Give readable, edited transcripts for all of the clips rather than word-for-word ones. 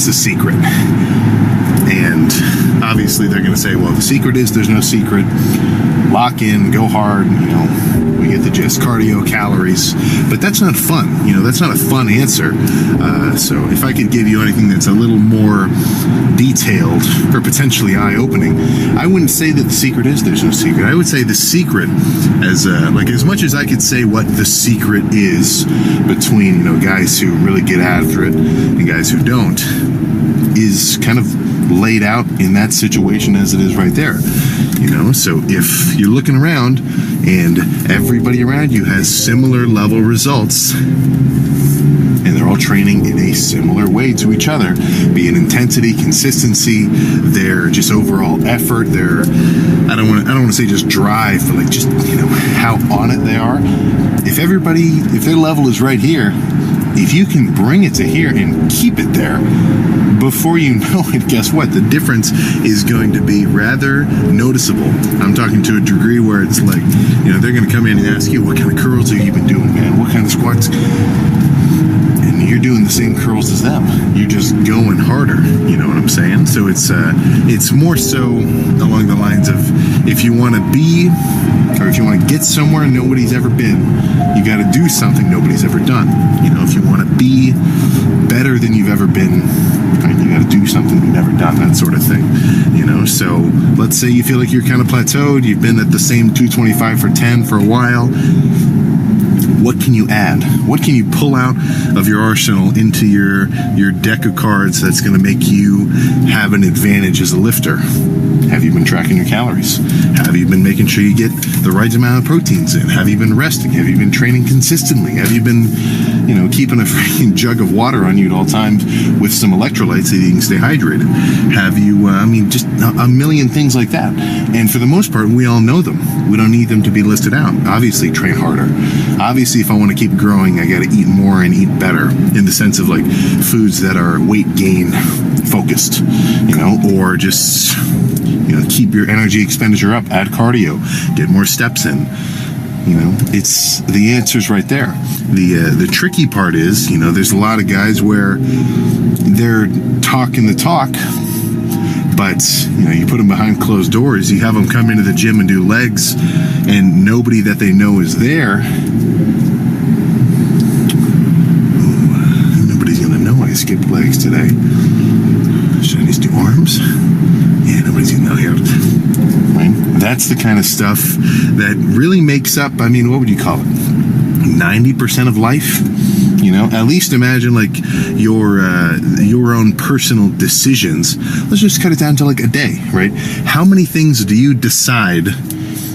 what's the secret? And obviously they're going to say, well, the secret is there's no secret. Lock in, go hard, we get the gist, cardio, calories, but that's not fun. That's not a fun answer. So if I could give you anything that's a little more detailed or potentially eye-opening, I wouldn't say that the secret is there's no secret. I would say the secret, as much as I could say what the secret is between, guys who really get after it and guys who don't, is kind of laid out in that situation as it is right there. So if you're looking around and everybody around you has similar level results and they're all training in a similar way to each other, be it intensity, consistency, their just overall effort, their I don't want to say just drive, but just how on it they are. If their level is right here, if you can bring it to here and keep it there, before you know it, guess what? The difference is going to be rather noticeable. I'm talking to a degree where it's like, they're going to come in and ask you, what kind of curls have you been doing, man? What kind of squats? And you're doing the same curls as them. You're just going harder. You know what I'm saying? So it's more so along the lines of, if you want to be, or if you want to get somewhere nobody's ever been, you got to do something nobody's ever done. If you want to be better than you've ever been, you got to do something you've never done, that sort of thing. So let's say you feel like you're kind of plateaued, you've been at the same 225 for 10 for a while. What can you add? What can you pull out of your arsenal into your deck of cards that's going to make you have an advantage as a lifter? Have you been tracking your calories? Have you been making sure you get the right amount of proteins in? Have you been resting? Have you been training consistently? Have you been, keeping a freaking jug of water on you at all times with some electrolytes so you can stay hydrated? Have you, just a million things like that. And for the most part, we all know them. We don't need them to be listed out. Obviously, train harder. Obviously, if I want to keep growing, I got to eat more and eat better, in the sense of foods that are weight gain focused, or just, keep your energy expenditure up, add cardio, get more steps in. It's the answer's right there. The tricky part is, there's a lot of guys where they're talking the talk, but you put them behind closed doors. You have them come into the gym and do legs, and nobody that they know is there. Nobody's gonna know I skipped legs today. Should I just do arms? Yeah, nobody's gonna know here. Right? That's the kind of stuff that really makes up, what would you call it? 90% of life? At least imagine your own personal decisions. Let's just cut it down to a day, right? How many things do you decide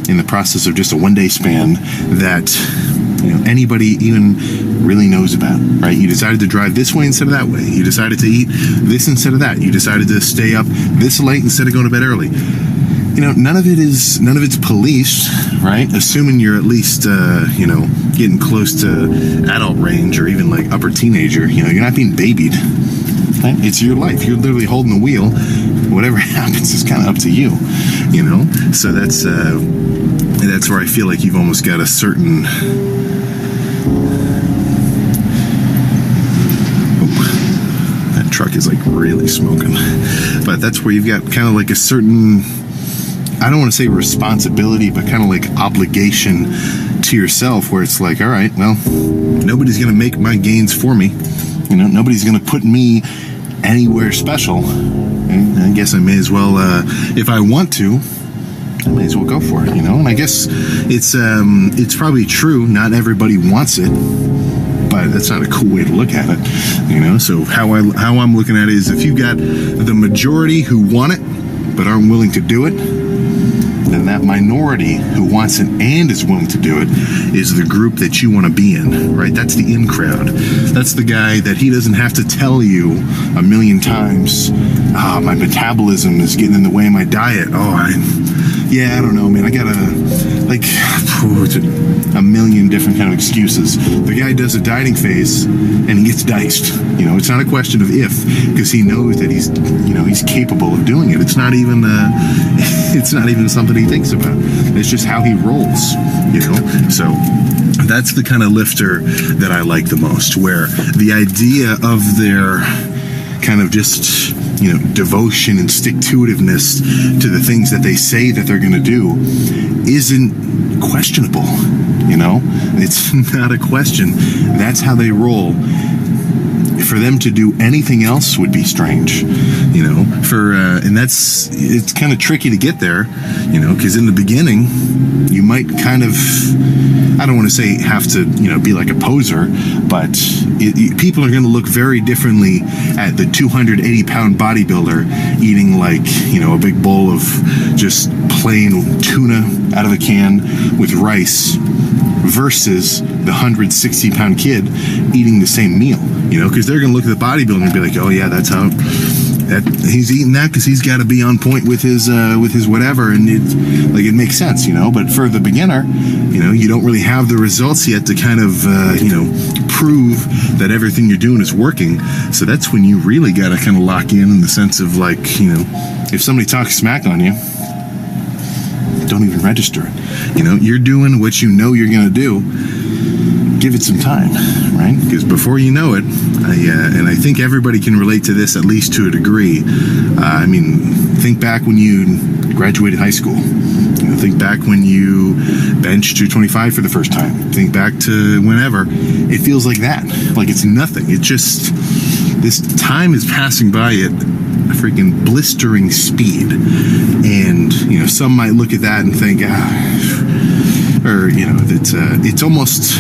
in the process of just a one-day span that anybody even really knows about, right? You decided to drive this way instead of that way. You decided to eat this instead of that. You decided to stay up this late instead of going to bed early. None of it's police, right? Assuming you're at least, getting close to adult range or even upper teenager, you're not being babied. Right? It's your life. You're literally holding the wheel. Whatever happens is kind of up to you, So that's where I feel like you've almost got a certain. That truck is really smoking, but that's where you've got kind of a certain. I don't want to say responsibility, but kind of obligation to yourself, where it's all right, well, nobody's going to make my gains for me. Nobody's going to put me anywhere special. And I guess I may as well, if I want to, I may as well go for it, And I guess it's probably true. Not everybody wants it, but that's not a cool way to look at it, So how I'm looking at it is, if you've got the majority who want it but aren't willing to do it, then that minority who wants it and is willing to do it is the group that you want to be in, right? That's the in crowd. That's the guy that he doesn't have to tell you a million times, my metabolism is getting in the way of my diet. I don't know, man. I got a million different kind of excuses. The guy does a dieting phase and he gets diced. It's not a question of if, because he knows that he's capable of doing it. It's not even something he thinks about. It's just how he rolls, So that's the kind of lifter that I like the most, where the idea of their kind of just, devotion and stick-to-itiveness to the things that they say that they're going to do isn't questionable. It's not a question. That's how they roll. For them to do anything else would be strange, and it's kind of tricky to get there, because in the beginning you might kind of, I don't want to say have to, be like a poser, but people are going to look very differently at the 280-pound bodybuilder eating like, a big bowl of just plain tuna out of a can with rice versus the 160-pound kid eating the same meal, because they're going to look at the bodybuilder and be like, oh yeah, that's how he's eating that because he's got to be on point with his whatever, and it makes sense, But for the beginner, you don't really have the results yet to kind of prove that everything you're doing is working. So that's when you really got to kind of lock in the sense of like, if somebody talks smack on you, don't even register it. You're doing what you're going to do. Give it some time, right? Because before you know it, and I think everybody can relate to this at least to a degree. Think back when you graduated high school. Think back when you benched 225 for the first time. Think back to whenever. It feels like that. Like it's nothing. It just, this time is passing by at a freaking blistering speed. And, some might look at that and think, it's almost,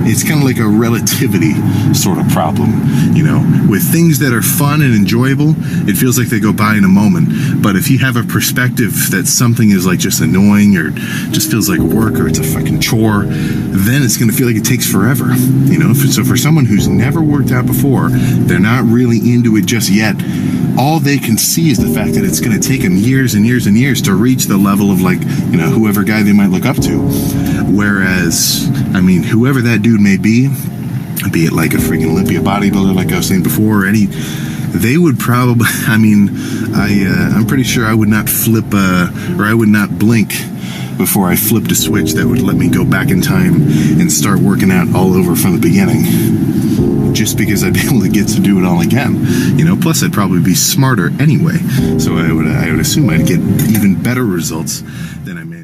it's kind of like a relativity sort of problem, with things that are fun and enjoyable, it feels like they go by in a moment. But if you have a perspective that something is like just annoying or just feels like work or it's a fucking chore, then it's going to feel like it takes forever, So for someone who's never worked out before, they're not really into it just yet, all they can see is the fact that it's going to take them years and years and years to reach the level of like, whoever guy they might look up to. Whereas, whoever that dude may be it like a freaking Olympia bodybuilder, like I was saying before, they would probably, I'm pretty sure I would not flip, or I would not blink before I flipped a switch that would let me go back in time and start working out all over from the beginning. Just because I'd be able to get to do it all again, plus I'd probably be smarter anyway. So I would assume I'd get even better results than I managed.